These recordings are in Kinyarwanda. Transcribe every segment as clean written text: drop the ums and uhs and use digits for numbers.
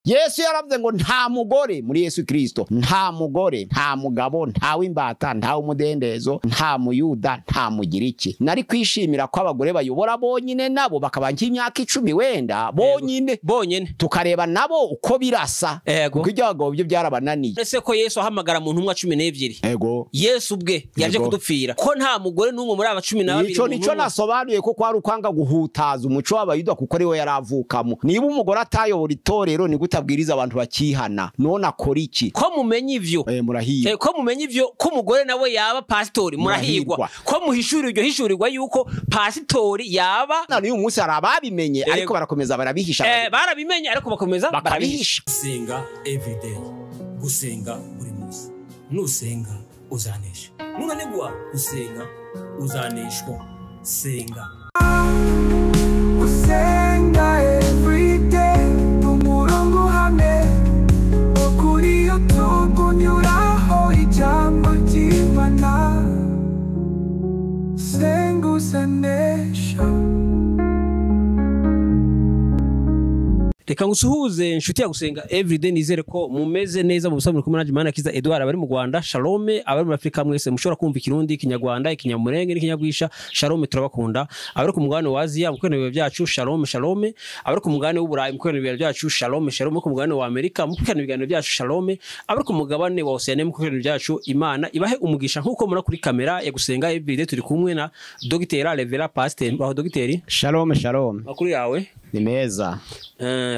Yesu yaravuze ngo nta mugore muri Yesu Kristo, nta mugore, nta mugabo, nta w'imbata, nta umudendezo, nta muyuda, nta mugiriki. Nari kwishimira ko abagore bayobora bonyine nabo bakaba nk'imyaka 10 wenda bonyine tukareba nabo uko birasa kuko ibyago byo byarabananiye. Ese ko Yesu ahamagara mu ntumwa 12 Yesu ubwe yaje kudupfira ko nta mugore n'umwe muri aba 12. Nico nasobanuye ko kwari ukwanga guhutaza umuco w'abayuda kuko ariwe yaravukamo. Niba umugore atayobora itorero ni gutabwiriza abantu bakihana, none akora iki? Ko mumenye ivyo murahirwa. Ko mumenye ivyo ko umugore nawe yaba pastori murahirwa. Ko hishurirwa yuko pastori yaba uyu munsi arababimenye ariko barakomeza barabihisha. Barabimenye ariko bakomeza barabihisha. Gusenga everyday, gusenga buri munsi. Nusenga uzanesha, nunanigwa gusenga uzaneshwa. Senga gusenga everyday umurongo hamwe ukuri yo tukunyuraho ijambo ry'Imana. Senga uzanesha. Reka ngusuhuze inshuti ya gusenga everyday, nizere ko mumeze neza mu busamuro ku manaje Mana Kiza Edouard abari mu Rwanda. Shalom abari muri Afrika mwese mushobora kumva ikirundi, ikinyarwanda, ikinyamurenge n'ikinyagwisha. Shalom turabakunda. Abari ku mugabane wa Aziya mu kwenebere byacu shalom. Abari ku mugabane w'Uburayi mu kwenebere byacu shalom. Ku mugabane wa Amerika mu kwenebere byacu shalom. Abari ku mugabane wa Oceania mu kwenebere byacu Imana ibahe umugisha. Nkuko mura kuri kamera ya gusenga everyday turi kumwe na Dr. Revera Pastor baho Dr. Shalom. Makuru yawe ni meza.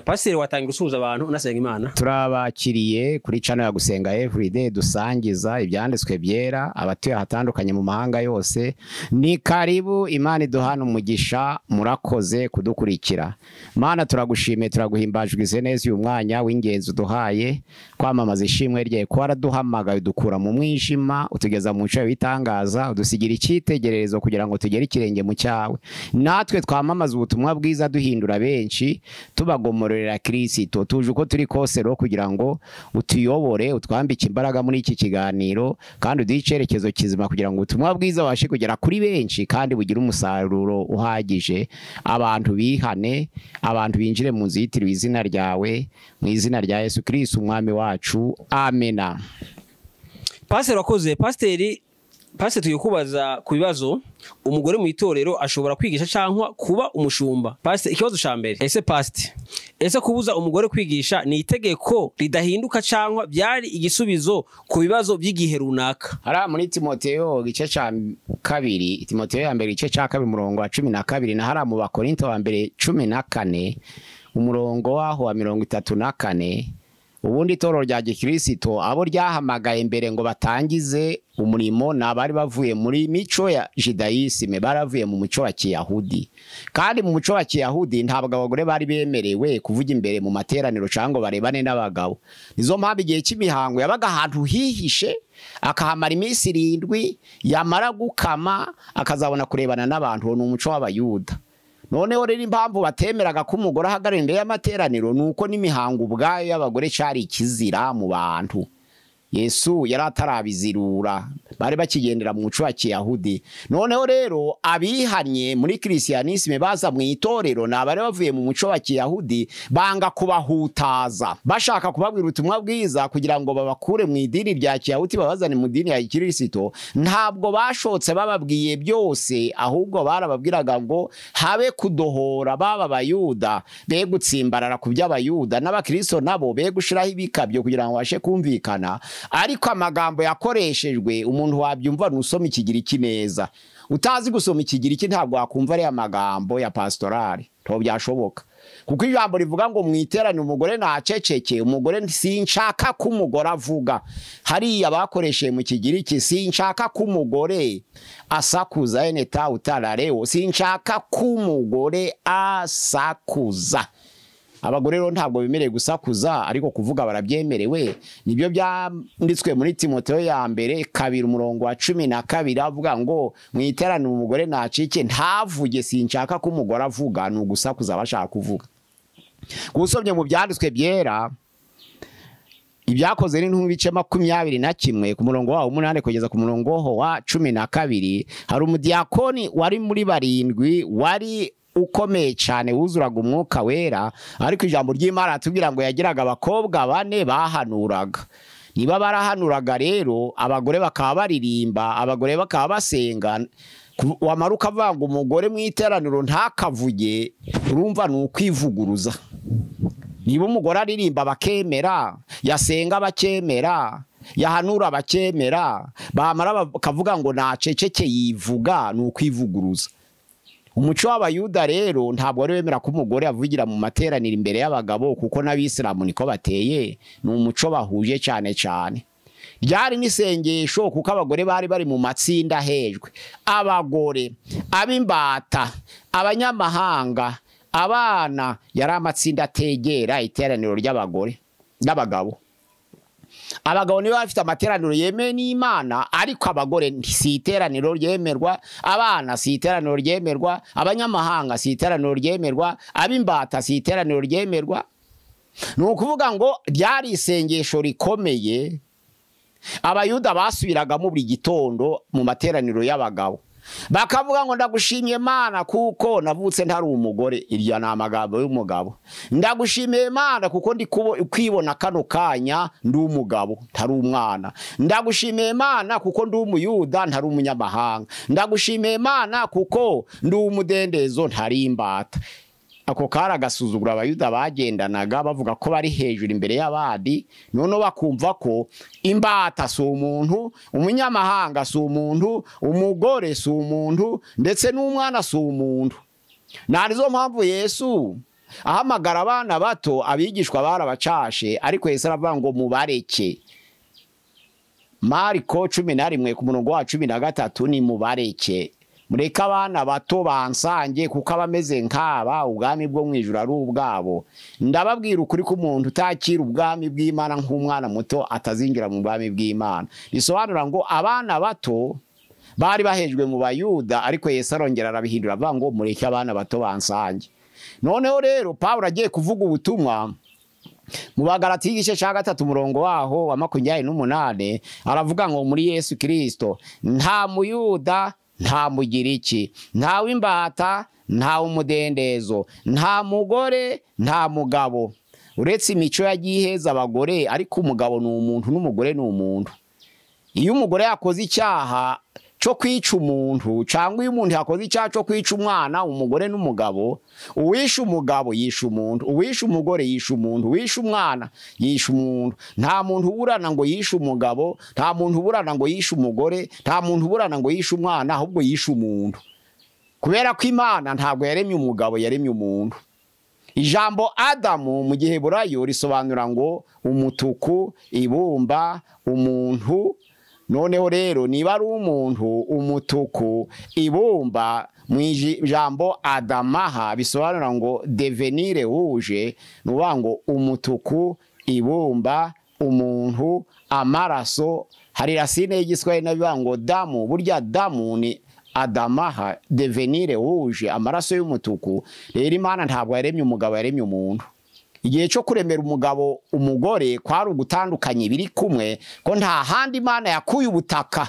Pastor watangira usuhuza abantu unasenga Imana. Turabakiriye kuri channel ya gusenga everyday dusangiza ibyanditswe byera abatuye hatandukanye mu mahanga yose. Ni karibu, Imana iduhana umugisha, murakoze kudukurikira. Mana turagushimiye, turaguhimbajwe neza uyu mwanya w'ingenzi uduhaye kwamamaza ishimwe rye, ko araduhamagaye dukura mu mwijima utugeza mu cyo bitangaza, udusigira icyitegererezo kugira ngo tugere ikirenge mu cyawe. Natwe twamamaza ubutumwa bwiza duhindura benshi tubagomorera Kristo. Tuje uko turi kose ro kugira ngo utuyobore, utwambike imbaraga muri iki kiganiro kandi udicerekezo kizima kugira ngo ubutumwa bwiza bashe kugera kuri benshi kandi bugira umusaruro uhagije. Abantu bihane, abantu binjire mu nzitiro izina ryawe, mu izina rya Yesu Kristo umwami wacu, amena. Pastor wakoze. Pastor tuyikubaza ku bibazo umugore mu itorero ashobora kwigisha cyangwa kuba umushumba. Pastor, ikibazo cyambere, ese kubuza umugore kwigisha ni itegeko ridahinduka cyangwa byari igisubizo ku bibazo by'igihe runaka? Ara muri Timoteyo gice cya 2, Timoteyo ya mbere gice cya 2 umurongo wa 12 na hara mu Bakorinto wa mbere 14 umurongo waho wa 34. Ubundi toro rya Gikristo abo ryahamagaye mbere ngo batangize umurimo nabari bavuye muri mico ya Judaisme, baravuye mu muco wa Kiyahudi. Kandi mu muco wa Kiyahudi ntabwo abagore bari bemerewe kuvuga imbere mu materaniro cyangwa barebane n'abagabo. Nizo mpamvu igihe cy'imihango yabaga ahantu hihishe, akahamara iminsi 7, yamara gukama akazabona kurebana n'abantu. Ni umuco w'Abayuda. Noneho rero impamvu batemeraga ko umugore ahagarara imbere y'amateraniro nuko n'imihango ubwayo y'abagore cyari ikizira mu bantu. Yesu yari atarabizirura, bari bakigendera mu muco wa Kiyahudi. Noneho rero abihanye muri Kristianisme baza mu itorero nabari bavuye mu muco wa Kiyahudi, banga kubahutaza, bashaka kubabwira ubutumwa bwiza kugira ngo babakure mu idini rya Kiyahudi babazane mu dini ya Kristo. Ntabwo bashotse bababwiye byose, ahubwo barababwiraga ngo habe kudohora baba Bayuda be gutsimbarara ku by'Abayuda, n'Abakristo nabo be gushiraho ibikabyo kugira ngo bashe kumvikana. Ariko amagambo yakoreshejwe umuntu wabyumva nusoma ikigiriki neza. Utazi gusoma ikigiriki ntabwo wakumva ari amagambo ya pastorali, to byashoboka. Kuko ijambo rivuga ngo mwiterane umugore naceceke, umugore sinshaka ko umugore avuga. Hari abakoresheje mu kigiriki sinshaka ko umugore asakuza, eneta utarareo, sinshaka ko umugore asakuza. Abagore rero ntabwo bemereye gusakuza, ariko kuvuga barabyemerewe. Nibyo byanditswe muri Timoteyo ya mbere 2 umurongo wa 12 avuga ngo mwiterane umugore nacike ntavuge, sinshaka ko umugore avuga, ni ugusakuza bashaka kuvuga. Gusomye mu byanditswe byera ibyakoze n'intumwa bice 21 ku murongo wa 8 kugeza ku murongo wa 12, hari umudiyakoni wari muri 7 wari ukomeye cyane wuzuraga umwuka wera, ariko ijambo ry'Imana atubwira ngo yagiraga abakobwa 4 bahanuraga. Niba barahanuraga rero abagore bakaba baririmba, abagore bakaba basenga, wamara ukavanga umugore mu iteraniro ntakavuge, urumva ni ukwivuguruza. Niba umugore aririmba bakemera, yasenga bakemera, yahanura bakemera, bamara bakavuga ngo naceceke yivuga, ni ukwivuguruza. Umuco w'Abayuda rero ntabwo ari wemera ko umugore avugira mu materaniro imbere y'abagabo, kuko n'Abisilamu niko bateye, ni umuco bahuje cyane cyane. Ryari n'isengesho kuko abagore bari mu matsinda hejwe, abagore, abimbata, abanyamahanga, abana, yari amatsinda ategera iteraniro ry'abagore n'abagabo. Abagabo nibo bafite amateraniro yemewe n'Imana, ariko abagore si iteraniro ryemerwa, abana si iteraniro ryemerwa, abanyamahanga si iteraniro ryemerwa, abimbata si iteraniro ryemerwa. Ni ukuvuga ngo ryari isengesho rikomeye Abayuda basubiragamo buri gitondo mu materaniro y'abagabo, bakavuga ngo ndagushimiye Mana kuko navutse ntari umugore. Irya ni amagambo y'umugabo. Ndagushimiye Mana kuko ndi kwibona kano kanya ndi umugabo ntari umwana. Ndagushimiye Mana kuko ndi umuyuda ntari umunyamahanga. Ndagushimiye Mana kuko ndi umudendezo ntari imbata. Ako kara gasuzugura Abayuda bagendanaga bavuga ko bari hejuru imbere y'abandi, none bakumva ko imbata si umuntu, umunyamahanga si umuntu, umugore si umuntu, ndetse n'umwana si umuntu. Narizo mpamvu Yesu ahamagara abana bato, abigishwa barabacashe, ariko Yesu aravuga ngo mubareke. Mariko 11 ku murongo wa 13 ni mubareke. Mureka abana bato bansange kuko abameze nk'aba ubwami bwo mwijuru ari ubwabo. Ndababwira ukuri ko umuntu utakira ubwami bw'Imana nk'umwana muto atazinjira mu bwami bw'Imana. Bisobanura ngo abana bato bari bahejwe mu Bayuda, ariko Yesu arongera arabihindura avuga ngo mureke abana bato bansange. Noneho rero Pawulo agiye kuvuga ubutumwa mu Bagalatiya igice cya 3 umurongo waho wa 28 aravuga ngo muri Yesu Kristo nta muyuda nta mugiriki, nta w'imbata, nta umudendezo, nta mugore, nta mugabo, uretse imico yagiheza abagore, ariko umugabo ni umuntu n'umugore ni umuntu. Iyo umugore yakoze icyaha cyo kwica umuntu, cyangwa iyo umuntu yakoze icyaha cyo kwica umwana, umugore n'umugabo, uwishe umugabo yishe umuntu, uwishe umugore yishe umuntu, uwishe umwana yishe umuntu. Nta muntu uburana ngo yishe umugabo, nta muntu uburana ngo yishe umugore, nta muntu uburana ngo yishe umwana, ahubwo yishe umuntu. Kubera ko Imana ntabwo yaremye umugabo, yaremye umuntu. Ijambo Adamu mu Giheburayo risobanura ngo umutuku, ibumba, umuntu. Noneho rero niba ari umuntu, umutuku, ibumba, mu ijambo Adamaha bisobanura ngo devenire rouge, nuvuga ngo umutuku, ibumba, umuntu, amaraso. Hari racine y'igiswahili nabivuga ngo damu, burya damu ni Adamaha, devenire rouge, amaraso y'umutuku. Rero Imana ntabwo yaremye umugabo, yaremye umuntu. Igihe cyo kuremera umugabo umugore kwari ugutandukanye biri kumwe, ko nta handi Imana yakuye ubutaka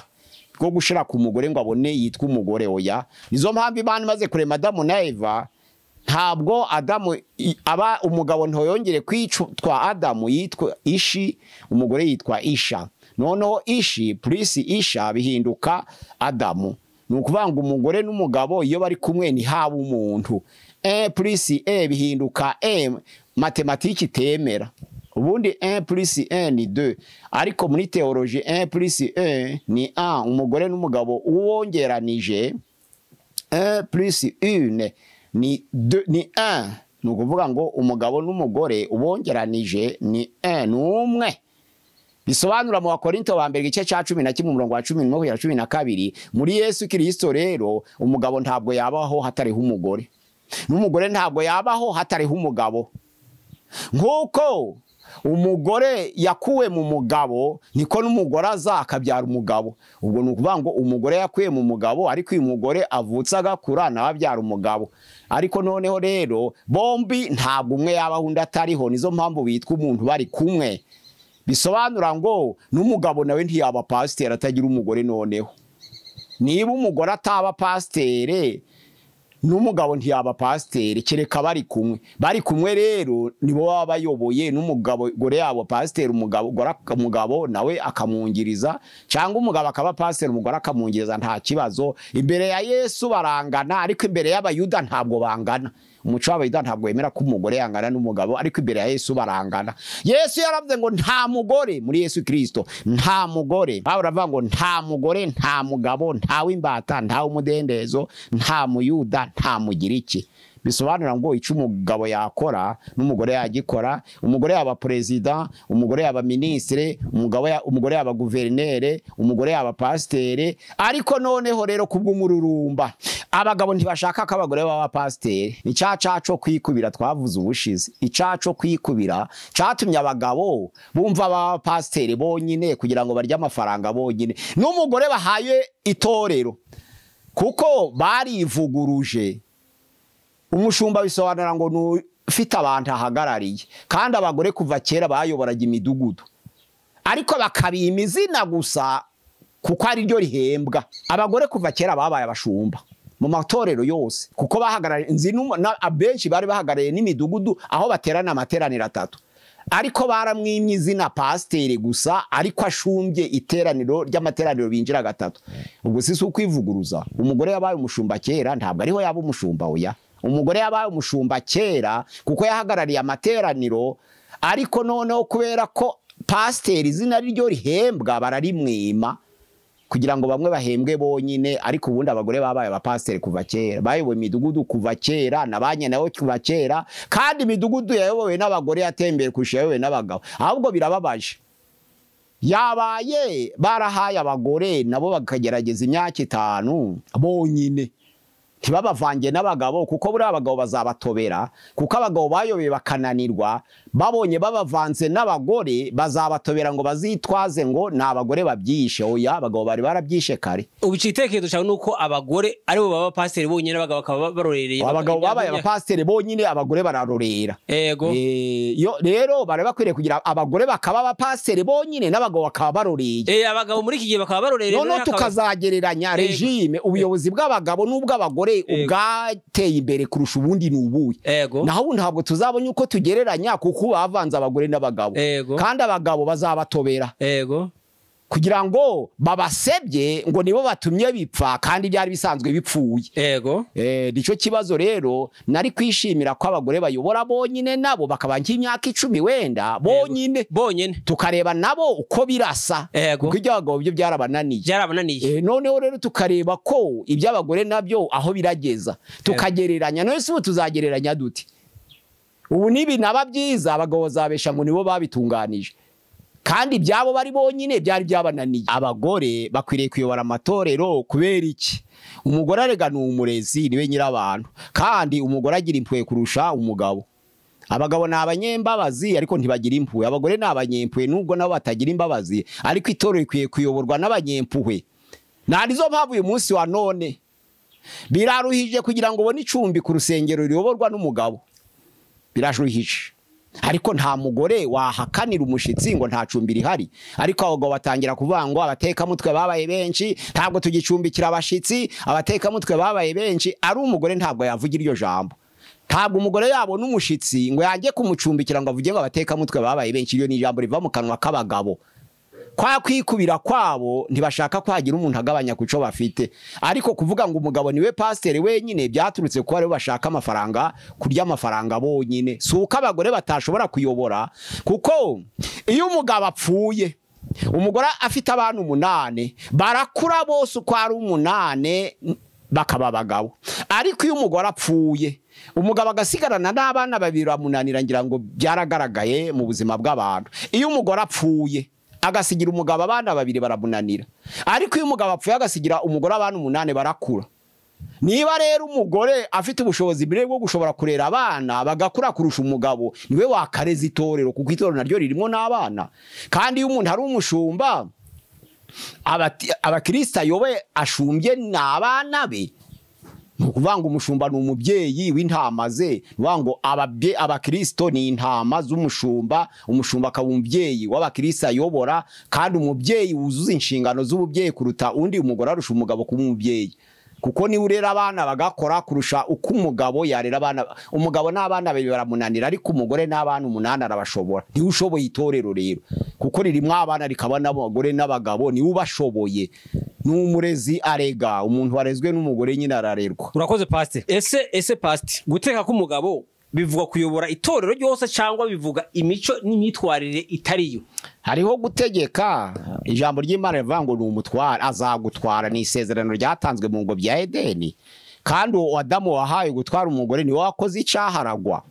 bwo gushira ku mugore ngo abone yitwa umugore. Oya, nizo mpamvu Imana imaze kurema Adamu na Eva, ntabwo Adamu aba umugabo ntoyongere kwitwa Adamu, yitwa Ishi, umugore yitwa Isha. Noneho Ishi plus Isha bihinduka Adamu. Nukuvuga ngo umugore n'umugabo iyo bari kumwe ni haba umuntu. Plus bihinduka matematiki temera. Ubundi 1 plus 1 ni 2, ariko muri theologie 1 plus 1 ni 1. Umugore n'umugabo uwongeranije 1 plus 1 ni 2 ni 1. Nukuvuga ngo umugabo n'umugore ubongeranije ni 1 n'umwe. Bisobanura mu Bakorinto ba mbere igice cya 11 umurongo wa 11-12 muri Yesu Kristo rero umugabo ntabwo yabaho hatariho umugore, n'umugore ntabwo yabaho hatariho umugabo. Nk'uko umugore yakuwe mu mugabo niko n'umugore azakabyara umugabo. Ubwo nukuvuga ngo umugore yakuye mu mugabo, ariko uyu mugore avutse agakura nawe abyara umugabo. Ariko noneho rero bombi ntabwo umwe yabaho undi atariho, nizo mpamvu bitwa umuntu bari kumwe. Bisobanura ngo n'umugabo nawe ntiyaba pasiteri atagira umugore. Noneho niba umugore ataba pasiteri, n'umugabo ntiyaba pasiteri kereka bari kumwe rero nibo baba bayoboye n'umugabo gore yabo pasiteri umugabo nawe akamwungiriza cyangwa umugabo akaba pasiteri umugore akamwungiriza nta kibazo imbere ya Yesu barangana ariko imbere y'abayuda ntabwo bangana umuco w'abayuda ntabwo wemera ko umugore yangana n'umugabo ariko imbere ya Yesu barangana Yesu yaravuze ngo nta mugore muri Yesu Kristo nta mugore baravuga ngo nta mugore nta mugabo nta w'imbata nta umudendezo nta muyuda nta mugiriki bisobanura ngo icyo umugabo yakora n'umugore yagikora umugore yaba president umugore yaba ministre umugore yaba guverinere umugore yaba pasiteri ariko noneho rero kubw'umururumba abagabo ntibashaka ko abagore baba pasiteri ni cyacaco kwikubira twavuze ubushize icaco kwikubira catumye abagabo bumva baba pasiteri bonyine kugira ngo barye amafaranga bonyine n'umugore bahaye itorero kuko barivuguruje umushumba bisobanura ngo nufite abantu ahagarariye kandi abagore kuva kera bayoboraga imidugudu ariko bakabima izina gusa kuko ari ryo rihembwa abagore kuva kera babaye abashumba mu matorero yose kuko bahagarariye abenshi bari bahagarariye n'imidugudu aho baterana amateraniro 3 ariko baramwimye izina pasiteri gusa ariko ashumbye iteraniro ry'amateraniro binjira 3 ubwo si ukwivuguruza umugore yabaye umushumba kera ntabwo ariho yaba umushumba oya umugore yabaye umushumba kera kuko yahagarariye amateraniro ariko noneho kubera ko pasiteri izina ryo rihembwa bararimwima kugira ngo bamwe bahembwe bonyine ariko ubundi abagore babaye abapasiteri kuva kera bayoboye imidugudu kuva kera nabanye nawe kuva kera kandi imidugudu yayobowe n'abagore yatembeye kurusha yayobowe n'abagabo ahubwo birababaje yabaye barahaye abagore nabo bakagerageza imyaka 5 bonyine ntibabavange n'abagabo kuko buri abagabo bazabatobera kuko abagabo bayobeye bakananirwa babonye babavanze n'abagore bazabatobera ngo bazitwaze ngo n'abagore babyishe oya abagabo bari barabyishe kare ubicitekerezo cyane nuko abagore aribo baba pasiteri bonyine abagabo bakaba barorereye abagabo babaye abapasiteri bonyine abagore bararorera yego yo rero bari bakwiriye kugira abagore bakaba abapasiteri bonyine n'abagabo bakaba baroreye abagabo muri iki gihe bakaba barorereye none tukazagereranya regime ubuyobozi bw'abagabo n'ubw'abagore ubwateye imbere kurusha ubundi n'ubuye naho ntabwo tuzabonye uko tugereranya kuko bavanze abagore n'abagabo kandi abagabo bazabatobera kugira ngo babasebye ngo nibo batumye bipfa kandi byari bisanzwe bipfuye nico kibazo rero nari kwishimira ko abagore bayobora bonyine nabo bakaba nk'imyaka 10 wenda bonyine tukareba nabo uko birasa kuko iby'abagabo byo byarabananiye noneho rero tukareba ko iby'abagore nabyo aho birageza tukagereranya none se tuzagereranya duti ubu nibi naba byiza abagabo zabesha ngo nibo babitunganije kandi byabo bari bonyine byari byabananiye abagore bakwiriye kuyobora amatorero kubera iki umugore arega n'umurezi niwe nyirabantu kandi umugore agira impuhwe kurusha umugabo abagabo n'abanyembabazi ariko ntibagira impuhwe abagore n'abanyempuhwe nubwo nabo batagira imbabazi ariko itorero ikwiye kuyoborwa n'abanyempuhwe narizo mpamvu uyu munsi wa none biraruhije kugira ngo ubone icumbi ku rusengero riyoborwa n'umugabo birashuhije ariko nta mugore wahakanira umushitsi ngo nta cumbi rihari ariko abagabo batangira kuvuga ngo abateka mutwe babaye benshi ntabwo tugicumbikira abashitsi abateka mutwe babaye benshi ari umugore ntabwo yavugira iryo jambo ntabwo umugore yabo n'umushitsi ngo yange kumucumbikira ngo avuge ngo abateka mutwe babaye benshi iyo ni ijambo riva mu kanwa k'abagabo kwa kwikubira kwabo ntibashaka kwagira umuntu agabanya kuco bafite ariko kuvuga ngo umugabo niwe pasiteri wenyine byaturutse ko ari bashaka amafaranga kurya amafaranga bonyine suka abagore batashobora kuyobora kuko iyo umugabo apfuye umugore afite abantu 8 barakura bose uko ari 8 bakaba abagabo ariko iyo umugore apfuye umugabo agasigarana n'abana 2 bamunanira ngira ngo byaragaragaye mu buzima bw'abantu iyo umugore apfuye agasigira umugabo abana 2 baramunanira ariko iyo umugabo apfuye agasigira umugore abantu 8 barakura niba rero umugore afite ubushobozi bwo gushobora kurera abana bagakura kurusha umugabo niwe wakareza itorero kuko itorero naryo ririmo n'abana kandi iyo umuntu ari umushumba abakristo ayobe ashumbye n'abana be Kuvanga umushumba n'umubyeyi w'intama ze wango abakristo ni intama z'umushumba umushumba akabumubyeyi w'abakristo ayobora kandi umubyeyi wuzuza inshingano z'ububyeyi kuruta undi umugore arusha umugabo kumubyeyi kuko ni urera abana bagakora kurusha uko umugabo yarera abana. Umugabo n'abana babiri baramunanira, ariko umugore n'abana 8 arabashobora. Ni ushoboye itorero rero, kuko ririmo abana rikaba n'abagore n'abagabo, ni ubashoboye. N'umurezi arega, umuntu warezwe n'umugore nyine ararerwa. Urakoze pastor. Ese pastor, guteka k'umugabo bivuga kuyobora itorero ryose cyangwa bivuga imico n'imyitwarire itariyo? Hariho gutegeka, ijambo ry'Imana rivuga ngo ni umutwara, azagutwara. Ni isezerano ryatanzwe mu ngo bya Edeni, kandi Adamu wahaye gutwara umugore ni wakoze icyaha aragwa.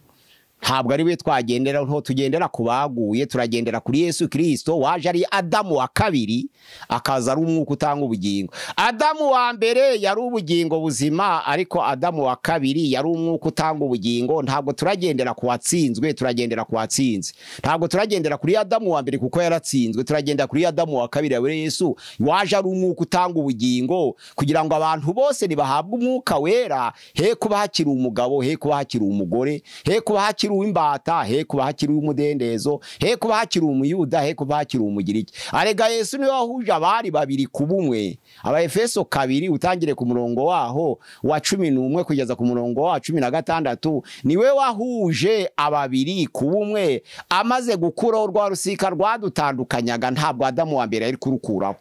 Ntabwo ari we twagendera, nto tugendera kubaguye, turagendera kuri Yesu Kristo waje ari Adamu wa kabiri, akaza ari umwuka utanga ubugingo. Adamu wa mbere yari ubugingo buzima, ariko Adamu wa kabiri yari umwuka utanga ubugingo. Ntabwo turagendera ku watsinzwe, turagendera ku watsinze. Ntabwo turagendera kuri Adamu wa mbere kuko yaratsinzwe, turagendera kuri Adamu wa kabiri yawe Yesu waje ari umwuka utanga ubugingo, kugira ngo abantu bose nibahabwe umwuka wera, he kuba hakiri umugabo, he kuba hakiri umugore, he kuba hakiri uw'imbata, he kuba hakiri umudendezo, he kuba hakiri umuyuda, he kuba hakiri umugiriki. Arega Yesu niwe wahuje abari babiri kubumwe. Abaefeso 2 utangire ku murongo waho wa 11 kugeza ku murongo wa 16, niwe wahuje ababiri kubumwe, amaze gukuraho rwa rusika rwadutandukanyaga. Ntabwo Adamu wa mbere ari kurukuraho,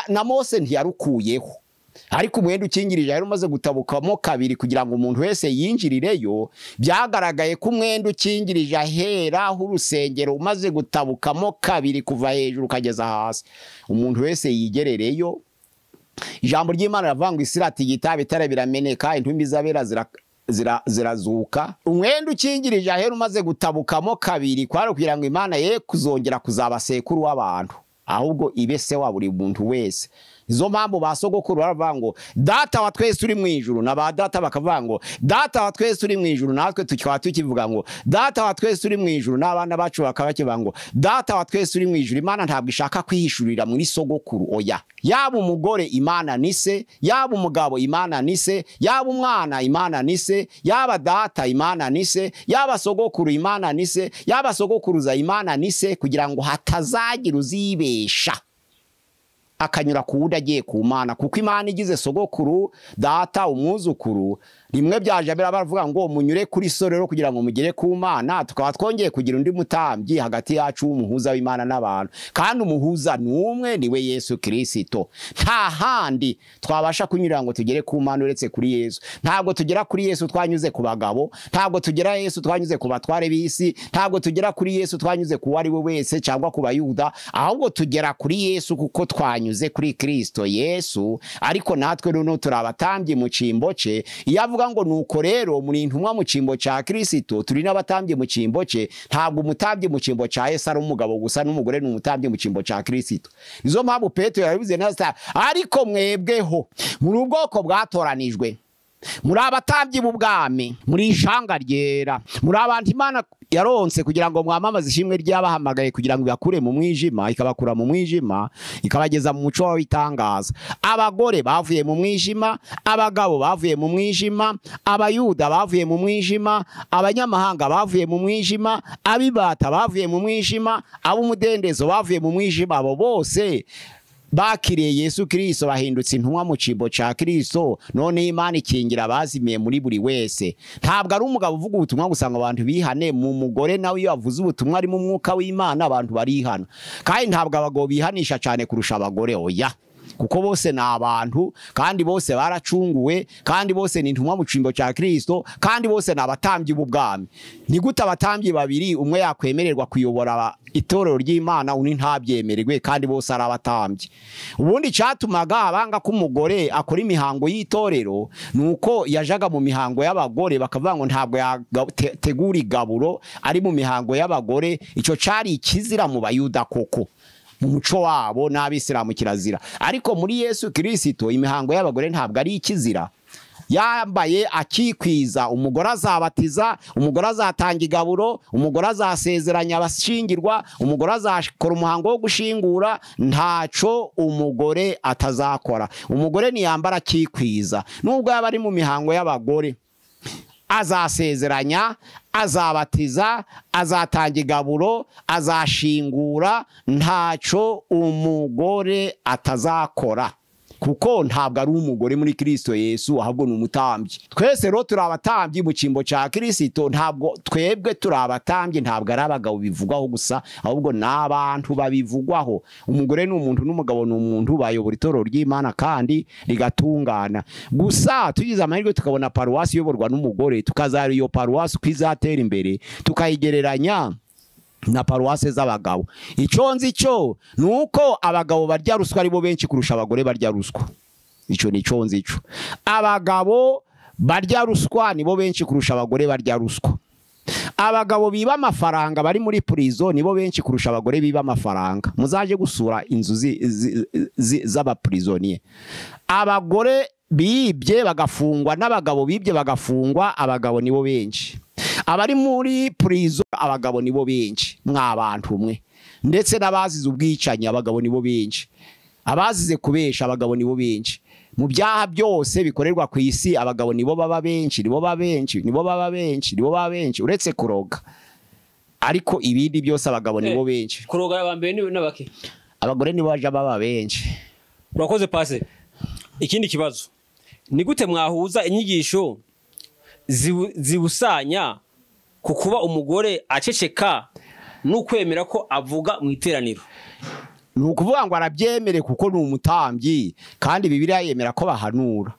na Mose ntiyarukuyeho, ariko umwenda ukingirije yari umaze gutabukamo kabiri kugira ngo umuntu wese yinjirireyo. Byagaragaye ko umwenda ukingirije aheraho urusengero umaze gutabukamo kabiri kuva hejuru ukageza hasi, umuntu wese yigerereyo. Ijambo ry'Imana rivuga ngo isi iratigita, ibitare birameneka, intumbi z'abera zirazuka. Umwenda ukingirije ahera umaze gutabukamo kabiri kwari kugira ngo Imana ye kuzongera kuzaba sekuru w'abantu, ahubwo ibe se wa buri muntu wese. Izo mpamvu basogokuru baravuga ngo data wa twese uri mu ijuru, na ba data bakavuga ngo data wa twese uri mu ijuru, natwe tukaba tukivuga ngo data wa twese uri mu ijuru, n'abana bacu bakaba bakivuga ngo data wa twese uri mu ijuru. Imana ntabwo ishaka kwihishurira muri sogokuru, oya. Yaba umugore Imana ni se, yaba umugabo Imana ni se, yaba umwana Imana ni se, yaba data Imana ni se, yaba sogokuru Imana ni se, yaba sogokuruza Imana ni se, kugira ngo hatazagira uzibesha akanyura ku wundi agiye ku Mana, kuko Imana igize sogokuru, data, umwuzukuru. Rimwe byaje baravuga ngo munyure kuri so rero kugira ngo mugere ku Mana. Tukaba twongeye kugira undi mutambyi hagati yacu w'umuhuza w'Imana n'abantu, kandi umuhuza n'umwe, niwe Yesu Kristo. Nta handi twabasha kunyurira ngo tugere ku Mana uretse kuri Yesu. Ntabwo tugera kuri Yesu twanyuze ku bagabo, ntabwo tugera Yesu twanyuze ku batware b'isi, ntabwo tugera kuri Yesu twanyuze ku wari we wese cyangwa ku bayuda, ahubwo tugera kuri Yesu kuko twanyuze kuri Kristo Yesu. Ariko natwe none turabatambye mu cimbo ce. Yavuga ngo nuko rero muri intumwa mu cimbo ca Kristo, turi n'abatambye mu cimbo ce. Ntabwo umutambye mu cimbo ca Yesu ari umugabo gusa, n'umugore n'umutambye mu cimbo ca Kristo. Nizo mpamvu Petero yabivuze neza, ariko mwebweho muri ubwoko bwatoranijwe, muri abatambyi b'ubwami, muri ishanga ryera, muri abantu Imana yaronse kugira ngo mwamamaze ishimwe ry'abahamagaye, kugira ngo ibakure mu mwijima, ikabakura mu mwijima ikabageza mu muco w'itangaza. Abagore bavuye mu mwijima, abagabo bavuye mu mwijima, abayuda bavuye mu mwijima, abanyamahanga bavuye mu mwijima, abibata bavuye mu mwijima, ab'umudendezo bavuye mu mwijima. Abo bose bakiriye Yesu Kristo, bahindutse intumwa mu cimbo ca Kristo. None Imana ikingira abazimiye muri buri wese. Ntabwo ari umugabo uvuga ubutumwa gusanga abantu bihane, mu mugore nawe iyo avuze ubutumwa ari mu mwuka w'Imana abantu barihana. Kandi ntabwo abagabo bihanisha cyane kurusha abagore, oya, kuko bose ni abantu, kandi bose baracunguwe, kandi bose ni intumwa mu cimbo ca Kristo, kandi bose ni abatambyi b'ubwami. Ni gute abatambyi babiri umwe yakwemererwa kuyobora itorero ry'Imana undi ntabyemererwe, kandi bose ari abatambyi? Ubundi cyatumaga abanga ko umugore akora imihango y'itorero nuko yajaga mu mihango y'abagore, bakavuga ngo ntabwo yategura igaburo ari mu mihango y'abagore. Ico cari ikizira mu bayuda koko, mu muco wabo n'abisilamu kirazira. Ariko muri Yesu Kristo imihango y'abagore ntabwo ari ikizira. Yambaye akikwiza, umugore azabatiza, umugore azatanga igaburo, umugore azasezeranya abashingirwa, umugore azakora umuhango wo gushingura. Ntaco umugore atazakora. Umugore niyambara akikwiza, nubwo yaba ari mu mihango y'abagore, azasezeranya, azabatiza, azatanga igaburo, azashingura. Ntaco umugore atazakora. kuko ntabwo ari umugore muri Kristo Yesu ahubwo ni umutambyi. Twese rero turi abatambyi mu cyimbo cya Kristo, ntabwo twebwe turi abatambyi, ntabwo ari abagabo bivugwaho gusa ahubwo n'abantu babivugwaho. Umugore ni umuntu n'umugabo ni umuntu, bayobora itorero ry'Imana kandi rigatungana. Gusa tugize amahirwe tukabona paruwasi iyoborwa n'umugore, tukazara iyo paruwasi kwizatera imbere, tukayigereranya na paruwase z'abagabo. Icyo nzi cyo nuko abagabo barya ruswa ari bo benshi kurusha abagore barya ruswa. Icyo ni cyo nzi cyo. Abagabo barya ruswa nibo benshi kurusha abagore barya ruswa. Abagabo biba amafaranga bari muri prison nibo benshi kurusha abagore biba amafaranga. Muzaje gusura inzu z'abaprisonier. Abagore bibye bagafungwa n'abagabo bibye bagafungwa, abagabo nibo benshi. Abari muri prison abagabo nibo benshi mw'abantu mwe, ndetse n'abazize ubwicanyi abagabo nibo benshi, abazize kubesha abagabo nibo benshi. Mu byaha byose bikorerwa ku isi abagabo nibo baba benshi, nibo baba benshi uretse kuroga, ariko ibindi byose abagabo nibo benshi. Kuroga abambere ni nabake, abagore nibo baje baba benshi. Urakoze Pase. Ikindi kibazo ni gute mwahuza inyigisho zibusanya ku kuba umugore aceceka n'ukwemera ko avuga mu iteraniro? Ni ukuvuga ngo arabyemere kuko ni umutambyi, kandi Bibiliya yemera ko bahanura.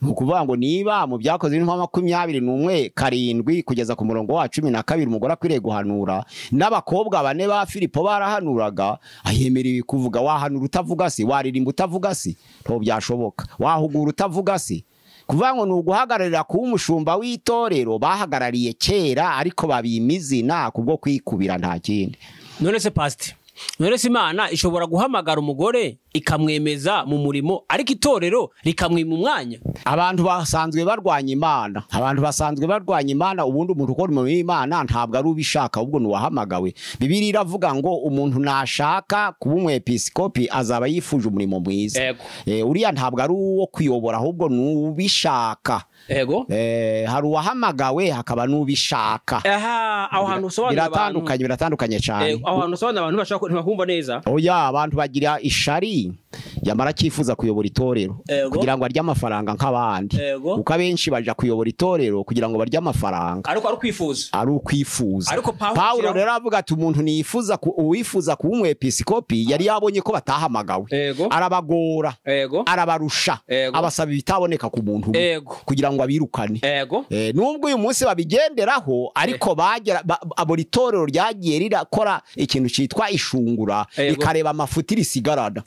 Ni ukuvuga ngo niba mu byakoze 21:7 kugeza ku murongo wa 12 umugore akwiriye guhanura, n'abakobwa 4 ba Filipo barahanuraga, ayemera ibi kuvuga. Wahanura utavuga si, waririmba utavuga si, nto byashoboka. Wahugura utavuga si. Kuvuga ngo nuguhagararira ku umushumba w'itorero bahagarariye kera, ariko babimizina kubwo kwikubira nta kindi. None se Pastor, none se Imana ishobora guhamagara umugore ikamwemeza mu murimo ariko itorero rikamwima umwanya? Abantu basanzwe barwanya Imana, ubundi umuntu ukora umurimo w'Imana ntabwo ari ubishaka ahubwo nuwahamagawe. Bibiliya iravuga ngo umuntu nashaka kuba umwepiskopi azaba yifuje umurimo mwiza. Uriya ntabwo ari uwo kuyobora ahubwo nubishaka. Hari uwahamagawe hakaba nubishaka. Aho hantu usobanura abantu biratandukanye cyane. Aho hantu usobanura abantu bashaka ntibahumva neza. Oya, abantu bagira ishari yamara cyifuza kuyobora itorero kugira ngo arya amafaranga nk'abandi. Uko abenshi baje kuyobora itorero kugira ngo barya amafaranga, ariko ari ukwifuza. Ariko Paulo rero avuga ati umuntu niyifuza uwifuza kuba umwepiskopi yari yabonye ko batahamagawe, arabagora, arabarusha, abasaba ibitaboneka ku muntu kugira ngo abirukane. Nubwo uyu munsi babigenderaho, ariko bagera abora itorero ryagiye rirakora ikintu cyitwa ishungura, rikareba amafuti risigarana.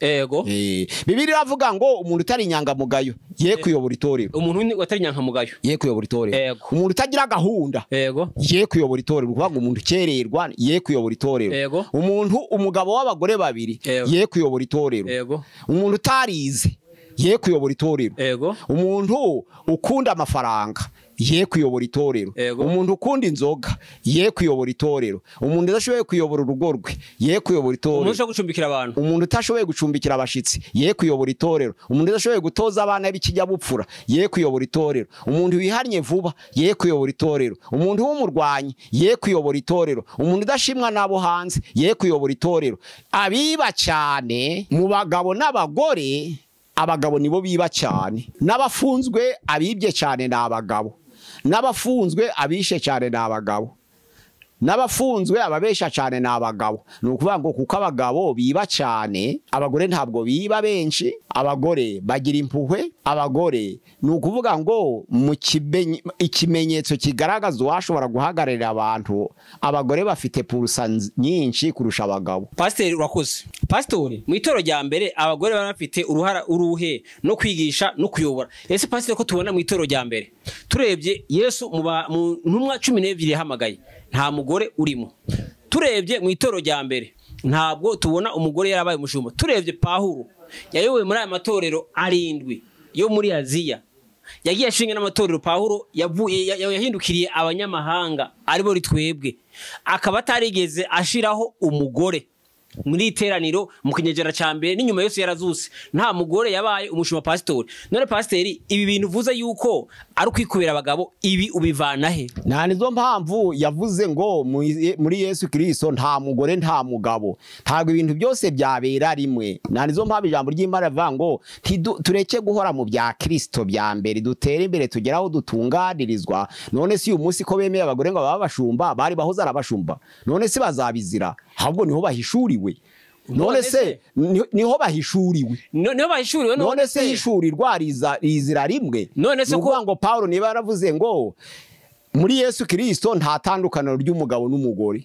Bibiliya iravuga ngo umuntu utari inyangamugayo ye kuyobora itorero. Umuntu utari inyangamugayo ye kuyobora itorero. Umuntu utagira gahunda ye kuyobora itorero. Kuvuga ngo umuntu ukererwa ye kuyobora itorero. Umugabo w'abagore 2 ye kuyobora itorero. Umuntu utarize ye kuyobora itorero. Umuntu ukunda amafaranga ye kuyobora itorero. Umuntu ukunda inzoga ye kuyobora itorero. Umuntu udashoboye kuyobora urugo rwe ye kuyobora itorero. Umuntu ushobora gucumbikira abantu, umuntu utashoboye gucumbikira abashitsi ye kuyobora itorero. Umuntu udashoboye gutoza abana b'ikinyabupfura ye kuyobora itorero. Umuntu wihannye vuba ye kuyobora itorero. Umuntu w'umurwanyi ye kuyobora itorero. Umuntu udashimwa nabo hanze ye kuyobora itorero. Abiba cyane mu bagabo n'abagore, abagabo nibo biba cyane. N'abafunzwe abibye cyane n'abagabo, n'abafunzwe abishe cyane n'abagabo, n'abafunzwe ababesha cyane n'abagabo. Ni ukuvuga ngo kuko abagabo biba cyane, abagore ntabwo biba benshi. Abagore bagira impuhwe. Abagore ni ukuvuga ngo mu ikimenyetso kigaragaza uwashobora guhagararira abantu, abagore bafite purusa nyinshi kurusha abagabo. Pastor urakoze. Pastor, mu itorero rya mbere abagore bari bafite uruhara uruhe no kwigisha no kuyobora. Ese Pastor ko tubona mu itorero rya mbere, turebye Yesu mu ntumwa 12 yahamagaye nta mugore urimo. Turebye mu itorero rya mbere ntabwo tubona umugore yarabaye umushumba. Turebye Pawulo yayoboye muri aya matorero 7 yo muri Aziya, yagiye ashinga n'amatorero. Pawulo yahindukiriye abanyamahanga aribo ritwebwe, akaba atarigeze ashiraho umugore. muri iteraniro mu kinyejana ca mbere n'inyuma yose yarazuse nta mugore yabaye umushumba pastori. None pasiteri, ibi bintu uvuze yuko ari ukwikubira abagabo, ibi ubivana he? Nta nizo mpamvu yavuze ngo muri Yesu Kristo nta mugore nta mugabo, ntabwo ibintu byose byabera rimwe. Nta nizo mpamvu ijambo ry'Imana rivuga ngo tureke guhora mu bya Kristo bya mbere, dutere imbere tugeraho dutunganirizwa. None si uyu munsi ko bemeye abagore ngo baba bashumba, bari bahoze arabashumba, none se bazabizira? Ahubwo niho bahishuriwe. None se niho bahishuriwe. Niho bahishuriwe. None se hishurirwa rizira rimwe. None se kuvuga ngo Paulo niba yaravuze ngo muri Yesu Kristo nta tandukaniro ry'umugabo n'umugore,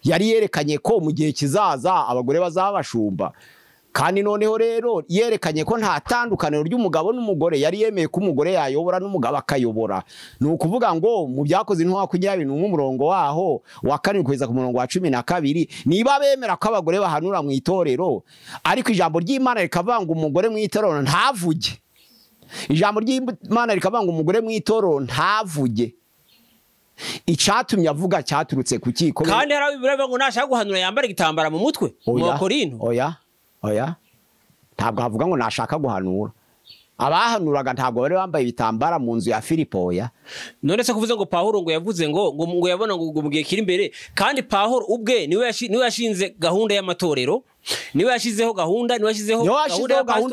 yari yerekanye ko mu gihe kizaza abagore bazabashumba. Kandi noneho rero yerekanye ko nta tandukaniro ry'umugabo n'umugore, yari yemeye ko umugore yayobora n'umugabo akayobora. Ni ukuvuga ngo mu byakoze intumwa 21 umurongo waho wa 7 kugeza ku murongo wa 12, niba bemera ko abagore bahanura mu itorero, ariko ijambo ry'Imana rikavuga ngo umugore mu itorero ntavuge. Ijambo ry'Imana rikavuga ngo umugore mu itorero ntavuge. Icatumye avuga cyaturutse ku kiko. Kandi hari abibura ngo nashaka guhanura yambara igitambara mu mutwe mu Korinto. Oya, ntabwo havuga ngo nashaka guhanura. Abahanuraga ntabwo bari bambaye ibitambara mu nzu ya Filipo. Oya. None se kuvuze ngo Paulo ngo yavuze ngo yabona ngo mu gihe kiri imbere, kandi Paulo ubwe niwe yashinze gahunda y'amatorero, niwe yashizeho gahunda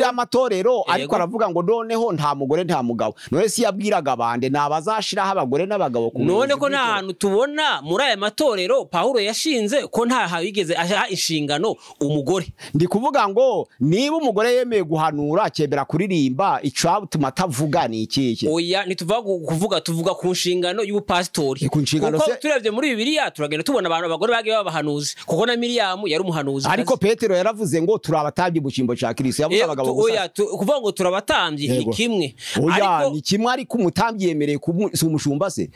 y'amatorero, ariko aravuga ngo noneho nta mugore nta mugabo. None si yabwiraga abande nabazashiraho abagore n'abagabo ku none ko nta hantu tubona muri aya matorero Paulo yashinze ko nta hawigeze aha inshingano umugore. Ndi kuvuga ngo niba umugore yemeye guhanura kebera kuririmba, icatuma atavuga ni iki? Oya, nituvuga tuvuga ku nshingano y'ubupastori. Ku nshingano se turavye muri Bibiliya turagenda tubona abantu abagore bagiye babahanuzi, kuko na Miriyamu yari umuhanuzi. Ariko Petero yaravuze ngo turabatambye mu cyimbo cya Kristo. Yavuze abagabo gusa. Oya, kuvuga ngo turabatambye ni kimwe. Oya, ni kimwe, ariko umutambye yemereye si umushumba se.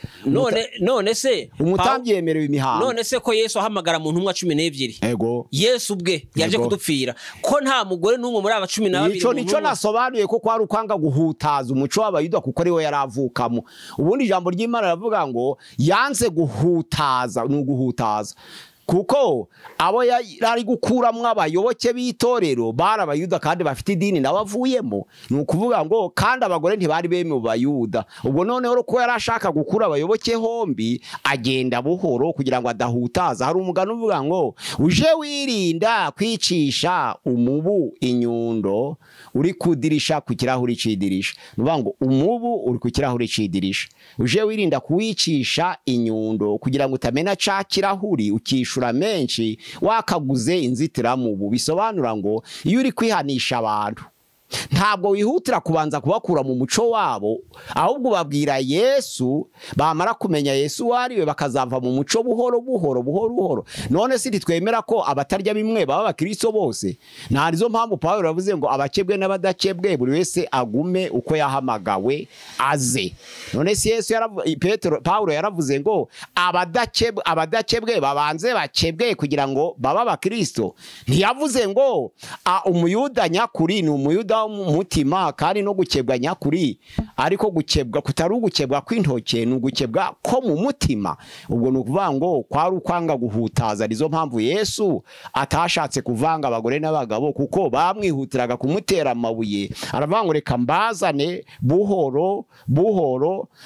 None se umutambye yemerewe imihango. None se ko Yesu ahamagara mu ntumwa 12. Yego. Yesu ubwe yaje kudupfira ko nta mugore n'umwe muri aba 12. Nico nasobanuye ko kwari ukwanga guhutaza umuco w'abayuda, kuko ari we yaravukamo. Ubundi ijambo ry'Imana ravuga ngo yanze guhutaza, n'uguhutaza. Kuko abo yari gukuramwe abayoboke b'itorero bari abayuda kandi bafite idini nabavuyemo. Ni ukuvuga ngo kandi abagore ntibari beme mu bayuda. Ubwo noneho ko yarashaka gukura abayoboke hombi, agenda buhoro kugira ngo adahutaza. Hari umugano uvuga ngo uje wirinda kwicisha umubu inyundo uri kudirisha ku kirahuri cidirisha. Nuvuga ngo umubu uri ku kirahuri cidirisha, uje wirinda kuwicisha inyundo kugira ngo utamena ca kirahuri ukishura menshi wakaguze inzitiramubu. Bisobanura ngo iyo uri kwihanisha abantu ntabwo wihutira kubanza kubakura mu muco wabo, ahubwo babwira Yesu, bamara kumenya Yesu wariwe bakazava mu muco buhoro. None si twemera ko abatarya bimwe baba bakristo bose? Nta nizo mpamvu Paulo yavuze ngo abakebwe n'abadakebwe buri wese agume uko yahamagawe aze. None si Yesu Paulo yaravuze ngo abadakebwe babanze bakebwe kugira ngo baba bakristo. Ntiyavuze ngo umuyuda nyakuri ni umuyuda umutima kandi no gukebwa nyakuri, ariko gukebwa kutari ugukebwa kw'intoke, ni ugukebwa ko mu mutima. Ubwo ni ukuvuga ngo kwari ukwanga guhutaza. Nizo mpamvu Yesu atashatse kuvanga abagore n'abagabo, kuko bamwihutiraga kumutera amabuye. Aravuga ngo reka mbazane buhoro.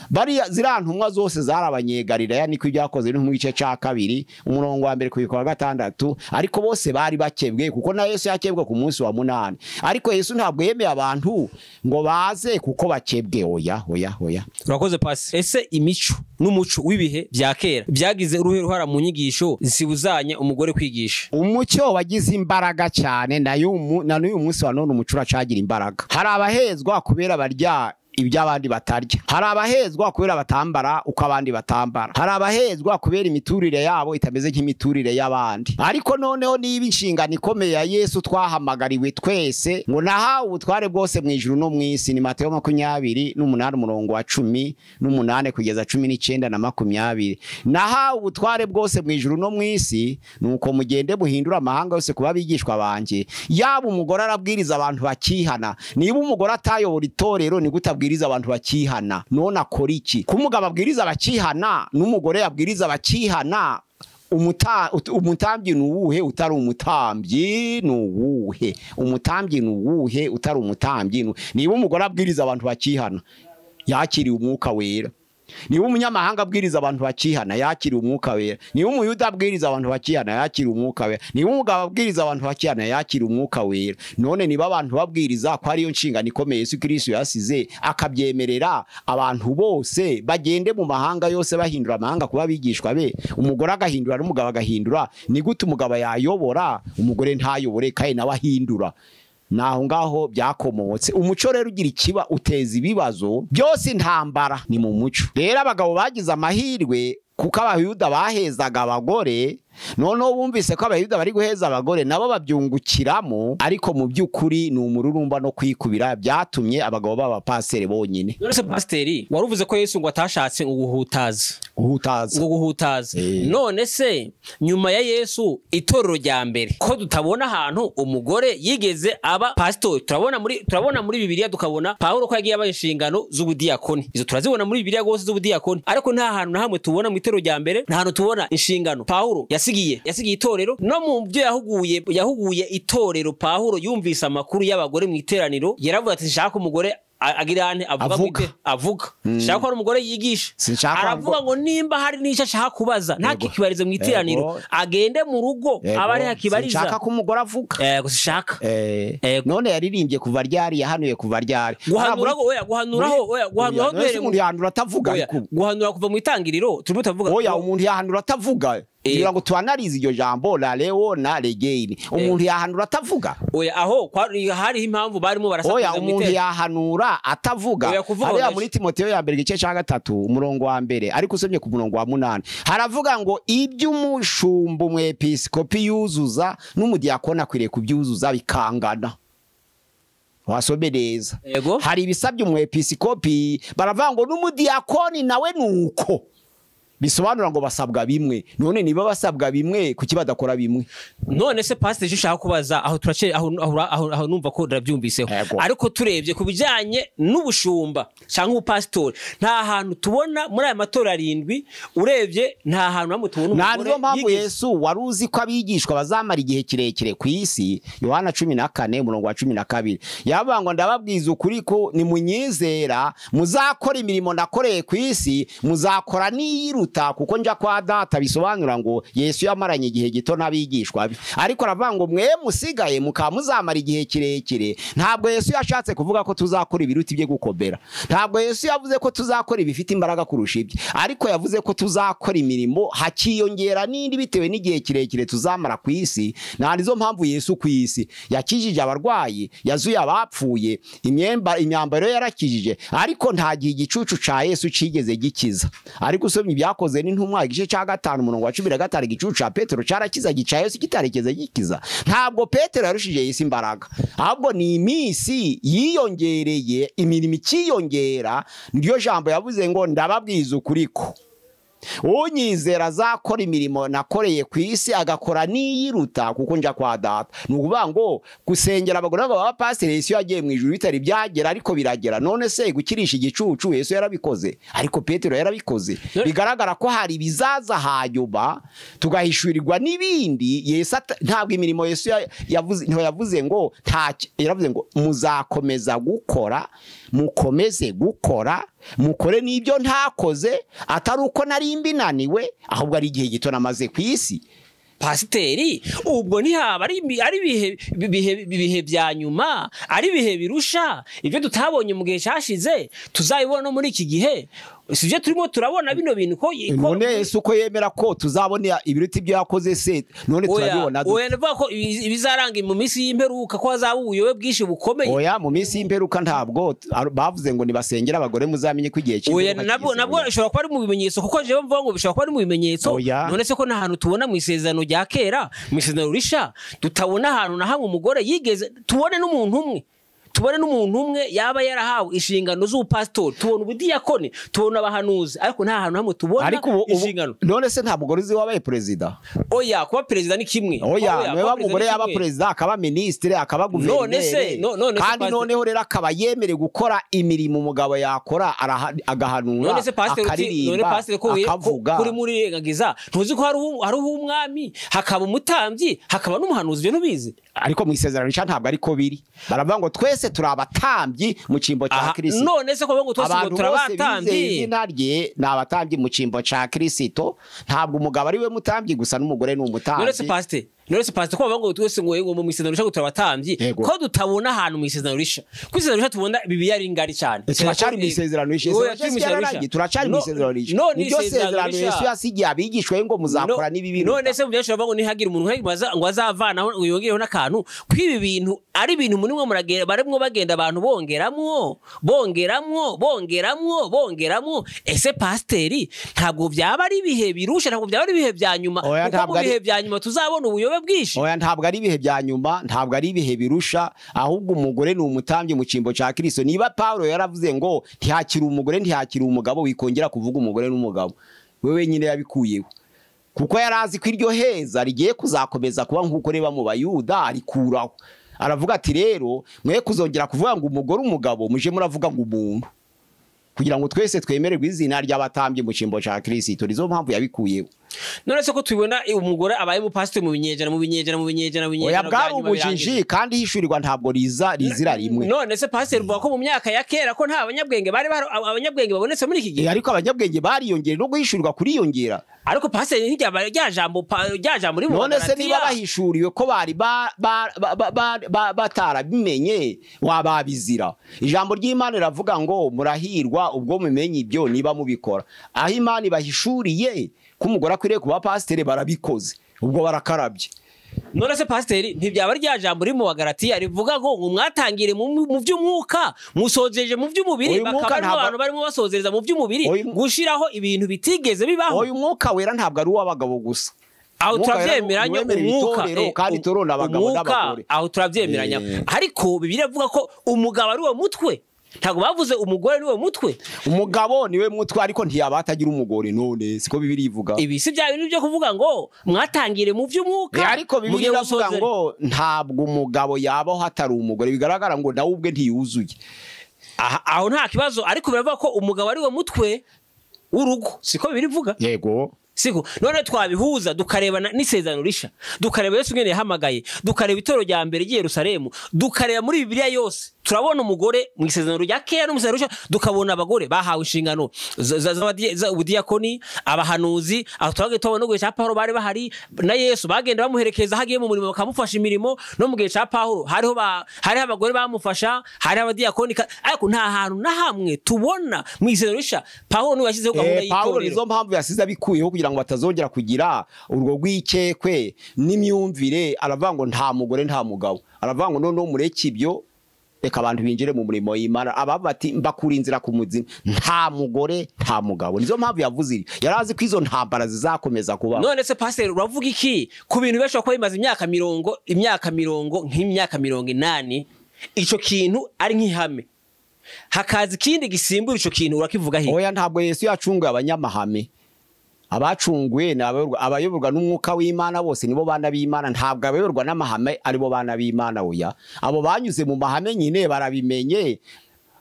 Bari ziriya ntumwa zose zarabanyegarira, niko ibyakoze no mu gice cya 2 umurongo wa 1 kugeza ku 6, ariko bose bari bakebwe, kuko na Yesu yakebwe ku munsi wa 8. Ariko Yesu ntabwo yemeye abantu ngo baze kuko bakebwe. Oya. Urakoze pasi. Ese imico n'umuco w'ibihe bya kera byagize uruhara mu nyigisho zibuzanye umugore kwigisha? Umucyo wagize imbaraga cyane, na n'uyu munsi wa none umuco uracagira imbaraga. Hari abahezwa kubera barya ibyo abandi batarya, hari abahezwa kubera batambara uko abandi batambara, hari abahezwa kubera imiturire yabo itameze nk'imiturire y'abandi. Ariko noneho niba inshingano ikomeye ya Yesu twahamagariwe twese ngo nahawe ubutware bwose mu ijuru no mu isi, ni Mateyo 28 umurongo wa 18 kugeza 19 na 20. Nahawe ubutware bwose mu ijuru no mu isi, nuko mugende buhindura amahanga yose kuba bigishwa banje. Yaba umugore arabwiriza abantu bakihana. Niba umugore atayobora itorero, ni gutabwiriza abantu bakihana, none akora iki? Kumugabo abwiriza bakihana n'umugore yabwiriza bakihana, umutambyi nuwuhe utari umutambyi nuwuhe umutambyi nuwuhe utari umutambyi niba umugore abwiriza abantu bakihana yakiriye umwuka wera niba umunyamahanga abwiriza abantu bakihana yakiriye umwuka wera niba umuyuda abwiriza abantu bakihana yakiriye umwuka wera niba umugabo abwiriza abantu bakihana yakiriye umwuka wera none niba abantu babwiriza ko ariyo nshingano ikomeye Yesu Kristo yasize akabyemerera abantu bose bagende mu mahanga yose bahindura amahanga kuba bigishwa be umugore agahindura n'umugabo agahindura ni gute umugabo yayobora umugore ntayobore kandi nawe ahindura naho ngaho byakomotse umuco rero ugira ikiba uteza ibibazo byose intambara ni mu muco rero abagabo bagize amahirwe kuko abayuda bahezaga abagore noneho bumvise ko abayuda bari guheza abagore nabo babyungukiramo ariko mu by'ukuri ni umururumba no kwikubira byatumye abagabo baba pastere bonyine. None se pasteri waruvuze ko Yesu ngo atashatse guhutaza none se nyuma ya Yesu itorero rya mbere ko tutabona ahantu umugore yigeze aba pastor turabona muri Bibiliya tukabona Paulo ko yagiye aba inshingano z'ubudiyakoni izo turazibona muri Bibiliya gose z'ubudiyakoni ariko nta hantu na hamwe tubona mu itorero rya mbere nta hantu tubona inshingano Paulo yasigiye itorero no mu byo yahuguye itorero Paulo yumvise amakuru y'abagore mu iteraniro yaravuga ati nshaka umugore agirane avuga shaka ko umugore yigisha aravuga ngo nimba hari n'icyo ashaka kubaza ntakikibarize mu iteraniro agende mu rugo abari hakibariza shaka ko umugore avuga gushaka none yaririmbye kuva ryari yahanuye kuva ryari guhanuraho duhere umuntu yahanura atavuga guhanura kuva mu itangiriro turimo tavuga umuntu yahanura atavuga kugira ngo tuanalize iryo jambo la leo na legeini umuntu yahanura atavuga aho hari impamvu barimo barasakuza umuntu yahanura atavuga hariya muri Timoteyo ya mbere gice cya 3 umurongo wa mbere ariko usomye ku murongo wa 8 haravuga ngo iby'umushumba umwepiskopi yuzuza n'umudiyakona akwiriye kubyuzuza bikangana wasobereza hari ibisabye umwepiskopi baravuga ngo n'umudiyakoni nawe nuko bisobanura ngo basabwa bimwe none niba basabwa bimwe kuki badakora bimwe none se pastor ushaka kubaza aho turace aho numva ko ndabyumviseho ariko turebye kubijanye n'ubushumba cyangwa ubupastor nta hantu tubona muri aya matora 7 urebye nta hantu namwe tubona umugore nariyo mpamvu Yesu waruzi ko abigishwa bazamara igihe kirekire ku isi Yohana 14 umurongo wa 12 yavuga ngo ndababwiza ukuri ko ni munyizera muzakora imirimo nakoreye ku isi muzakora niyiru kuko nja kwa data bisobanura ngo Yesu yamaranye igihe gito nabigishwa ariko aravuga ngo mwe musigaye mukamuzamara igihe kirekire ntabwo Yesu yashatse kuvuga ko tuzakora ibiruti bye gukobera ntabwo Yesu yavuze ko tuzakora ibifite imbaraga kurusha ibye ariko yavuze ko tuzakora imirimo hakiyongera n'indi bitewe n'igihe kirekire tuzamara ku isi nanizo mpamvu Yesu ku isi yakijije abarwayi yazuye abapfuye imyambaro yarakijije ariko nta gihe igicucu ca Yesu cigeze gikiza ariko usomye koze n'intumwa igice cya 5 umurongo wa 15 igicucu ca Petero cyarakiza gica Yesu kitarekeze gikiza ntabwo Petero yarushije Yesu imbaraga ahubwo ni imisi yiyongereye imirimo ikiyongera ndiyo jambo yavuze ngo ndababwiza ukuri ko unyizera azakora imirimo nakoreye ku isi agakora niyiruta kuko nja kwa data nukuvuga ngo gusengera abagore baba pastor Yesu yagiye mu ijuru bitari byagera ariko biragera none se gukirisha igicucu Yesu yarabikoze ariko Petero yarabikoze bigaragara ko hari bizaza hanyuma tugahishurirwa n'ibindi Yesu ntabwo imirimo Yesu yavuze ngo yaravuze ngo muzakomeza gukora mukomeze gukora mukore n'ibyo ntakoze atari uko nari mbinaniwe ahubwo ari igihe gito namaze ku isi pasiteri ubwo ntihaba ari bihe bya nyuma ari bihe birusha ibyo tutabonye mu gihe cyashize tuzabibona no muri iki gihe sivyo turimo turabona bino bintu ko none Yesu ko yemera ko tuzabona ibiruti byo yakoze se none turabibona oya ko ibizaranga mu minsi y'imperuka ko hazaba ubuyobe bwishi bukomeye oya mu minsi y'imperuka ntabwo bavuze ngo nibasengera abagore muzamenye ko igihe oya nabwo bishobora kuba ari mu bimenyetso kuko jewe mvuga ngo bishobora kuba ari mu bimenyetso none se ko nta hantu tubona mu isezerano rya kera mu isezerano risha tutabona ahantu na hamwe umugore yigeze tubone n'umuntu umwe tubone n'umuntu umwe yaba yarahawe inshingano z'ubupasitori tubona ubudiyakoni tubona abahanuzi ariko nta hantu hamwe tubona inshingano. None se nta mugore uzi wabaye perezida? Oya kuba perezida ni kimwe. Oya niba umugore yaba perezida akaba ministre akaba guverineri kandi noneho rero akaba yemere gukora imirimo umugabo yakora agahanura akaririmba akavuga. Kuri muri rengagiza ntuzi ko hari umwami hakaba umutambyi hakaba n'umuhanuzi byo nubizi. Ariko mu isezerano rishya ntabwo ariko biri. Baravuga ngo twese turi abatambyi mu cyimbo cya Kristo. None se ko ngo twese ngo turabatambyi. Izina rye ni abatambyi mu cyimbo cya Kristo. Ntabwo umugabo ari we mutambyi gusa n'umugore ni umutambyi. None se pastor ko bavuga ngo twese ngo mu isezerano rishya turabatambyi ko tutabona ahantu mu isezerano rishya. Ku isezerano rishya tubona Bibiliya ari ngari cyane. Turacari mu isezerano rishya. Turacari mu isezerano rishya. Niryo sezerano Yesu yasigiye abigishwe ngo muzakora n'ibibi. None se mbyashira bavuga ngo nihagira umuntu ngo azavanaho ngo yongereho n'akantu kwibi bintu ari ibintu muri mwe muragera baremwo bagenda abantu bongeramwo. Ese pasteri ntabwo byaba ari ibihe birusha ntabwo byaba ari ibihe bya nyuma kuko mu bihe bya nyuma tuzabona ubuyobe bwinshi. Oya ntabwo ari ibihe bya nyuma ntabwo ari ibihe birusha ahubwo umugore ni umutambyi mu cyimbo cya Kristo. Niba Paulo yaravuze ngo ntihakira umugore ntihakira umugabo wikongera kuvuga umugore n'umugabo wewe nyine yabikuyeho kuko yarazi ko iryo heza rigiye kuzakomeza kuba nk'uko reba mu Bayuda arikuraho. Aravuga ati rero mwe kuzongera kuvuga ngo umugore umugabo muje muravuga ngo umuntu kugira ngo twese twemererwe izina ry'abatambyi mu cyimbo cya Kristo. Nizo mpamvu yabikuyeho. None se ko tubona umugore abaye mu pastor mu binyejana oya bwari ubujiji kandi hishurirwa ntabwo rizira rimwe. None se pastor uvuga ko mu myaka ya kera ko nta abanyabwenge bari abanyabwenge babonetse muri iki gihe ariko abanyabwenge bariyongera no guhishurirwa kuriyongera. Ariko pastor rya jambo muri mu none se niba bahishuriwe ko bari batarabimenye wababizira. Ijambo ry'Imana riravuga ngo murahirwa ubwo mumenye ibyo niba mubikora. Aho Imana ibahishuriye kumugora akwiriye kuba pasiteri barabikoze ubwo barakarabye. None se pasiteri ntibyaba rya jambo muri mu Bagalatiya rivuga ngo mwatangire mu by'umwuka musojeje mu by'umubiri bakaba abantu barimo basozereza mu by'umubiri gushiraho ibintu bitigeze bibaho. Uyu mwuka wera ntabwo ari uw'abagabo gusa. Aho turavyemeranya umwuka kandi torona abagabo n'abagore. Aho turavyemeranya ariko Bibiliya ivuga ko umugabo ari uwo mutwe. Ntago bavuze umugore niwe mutwe. Umugabo niwe mutwe ariko ntiyabatagira umugore. None siko Bibiliya ivuga. Ibi si bya bintu byo kuvuga ngo mwatangire mu by'umwuka. Ariko Bibiliya iravuga ngo ntabwo umugabo yabaho hatari umugore. Bigaragara ngo nawe ubwe ntiyuzuye. Aho nta kibazo ariko biravuga ko umugabo ari we mutwe w'urugo. Siko Bibiliya ivuga. Yego. Siko none twabihuza dukareba n'isezerano risha dukareba Yesu ngene yahamagaye dukareba itoro rya mbere i Yerusalemu dukareba muri Bibiliya yose turabona umugore mu isezerano rya kera no mu isezerano risha dukabona abagore bahawe inshingano ubudiyakoni abahanuzi aho turage tubona no cya Paulo bari bahari na Yesu bagenda bamuherekeza hagiye mu murimo bakamufasha imirimo no mu gihe cya Paulo hariho abagore bamufasha hari abadiyakoni ariko nta hantu na hamwe tubona mu isezerano risha Paulo no yashyizeho gahunda y'itorero. Paulo nizo mpamvu yasize abikuyeho kugira ngo batazongera kugira urwo rw'ikekwe n'imyumvire. Aravuga ngo nta mugore nta mugabo. Aravuga ngo none mureke ibyo reka abantu binjire mu murimo w'Imana. Ababa bati mbakura inzira ku muzima nta mugore nta mugabo. Nizo mpamvu yavuze yarazi ko izo ntambara zizakomeza kuba. None se pastor uravuga iki ku bintu besho ko bimaze imyaka mirongo nk'imyaka 80 ico kintu ari nk'ihame hakaza ikindi gisimbura ico kintu urakivuga he? Oya ntabwo Yesu yacunguye abanyamahame. Abacunguye abayoborwa n'umwuka w'Imana bose nibo bana b'Imana. Ntabwo abayoborwa n'amahame aribo bana b'Imana. Oya abo banyuze mu mahame nyine barabimenye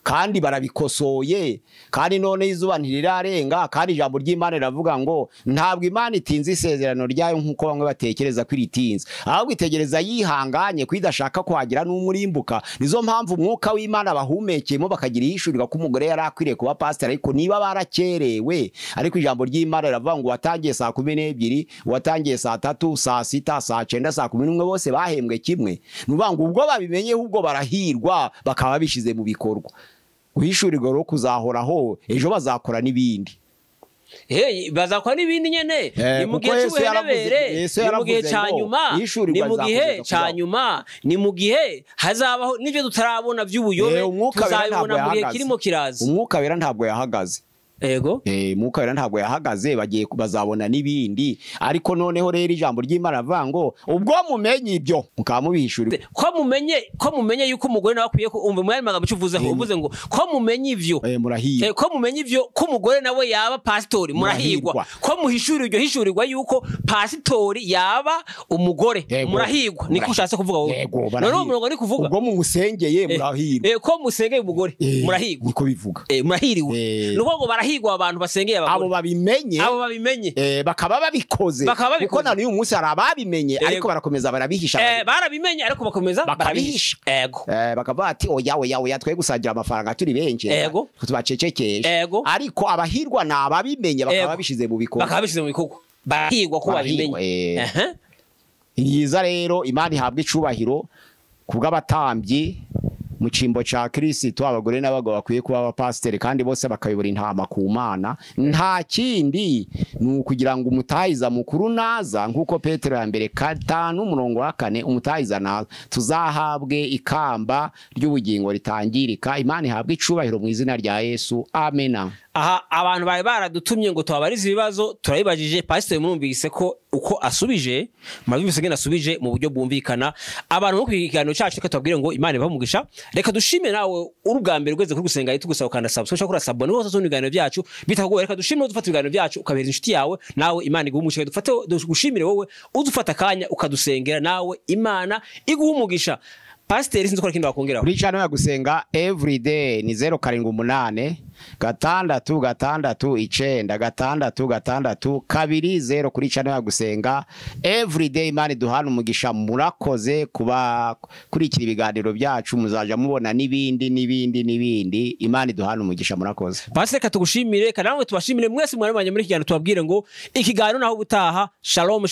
kandi barabikosoye kandi none izuba ntirirarenga kandi ijambo ry'Imana riravuga ngo ntabwo Imana itinze isezerano ryayo nkuko bamwe batekereza ko iritinze ahubwo itegereza yihanganye kwidashaka kwagira n'umurimbuka. Nizo mpamvu umwuka w'Imana bahumekeyemo bakagira yishurirwa ko umugore yari akwiriye kuba pastor ariko niba barakerewe. Ariko ijambo ry'Imana riravuga ngo watangiye saa 12 watangiye saa 3 saa 6 saa 9 saa 11 bose bahembwe kimwe. Nuvuga ngo ubwo babimenye ubwo barahirwa bakaba bishize mu bikorwa. Uhishurirwa ro kuzahoraho ejo bazakora n'ibindi. Bazakora n'ibindi nyene ni mu gihe cy'ubuherebere ni mu gihe cyanyuma ni mu gihe cyanyuma ni mu gihe hazabaho nivyo tutarabona by'ubuyobe tuzabibona mu gihe kirimo kiraza. Umwuka wera ntabwo yahagaze. Ego. Mwuka wera ntabwo yahagaze bagiye bazabona nibindi ariko noneho rero ijambo ry'Imana avango ubwo mumenye ibyo mukamubishura ko mumenye yuko umugore nawe akwiye ko umva mwari magambo cyuvuzeho uvuze ngo ko mumenye ivyo murahirwa ko mumenye ivyo ko umugore nawe yaba pastori murahirwa ko muhishura iryo hishurirwa yuko pastori yaba umugore murahirwa niko ushatse kuvuga wowe none umurongo ni kuvuga ubwo musengeye murahirwa ko musengeye umugore murahirwa niko bivuga murahiriwe nuko ngo barahirwa abantu basengeye abo babimenye bakaba babikoze kuko na uyu munsi hari ababimenye ariko barakomeza barabihisha barabimenye ariko bakomeza barabihisha bakavuga ati oya twe gusangira amafaranga turi benshi tubacecekesha ariko abahirwa na ababimenye bakaba babishize mu bikorwa barahirwa ko babimenye Niza rero Imana ihabwa icubahiro kubw'abatambyi mu cimbo ca Kristo abagore n'abagabo bakwiye kuba abapasiteri kandi bose bakayobora intama ku Mana nta kindi nukugira ngo umutahiza mukuru naza nkuko Petero ya mbere 5:4 umutahiza naza tuzahabwe ikamba ry'ubugingo ritangirika Imana ihabwe icubahiro mu izina rya Yesu amena. Aha abantu bari baradutumye ngo tubabarize ibibazo turabibajije pastor murumvise ko uko asubije mabibise gena asubije mu buryo bwumvikana abantu no kwikiganiro cyacu katubwire ngo Imana ibamugisha reka dushime nawe urugambere rweze kuri gusenga yitugusaba kandi subscribe kuri sabone hose zo ibiganiro byacu bitagoye reka dushime dufata ibiganiro byacu ukabera inshuti yawe nawe Imana iguhumugisha dufate dushimire wowe uzufata kanya ukadusengera nawe Imana iguhumugisha. Pastor sinzi ko kindi bakongera kuri channel ya gusenga everyday ni 078 669 kuri channel ya gusenga everyday Imana duhana umugisha murakoze kuba kurikira ibiganiro byacu muzaja mubona nibindi Imana duhana umugisha murakoze. Pastor katugushimire kanamwe tubashimire mwese mwari banye muri kiganiro tubabwire ngo ikiganiro naho butaha shalom.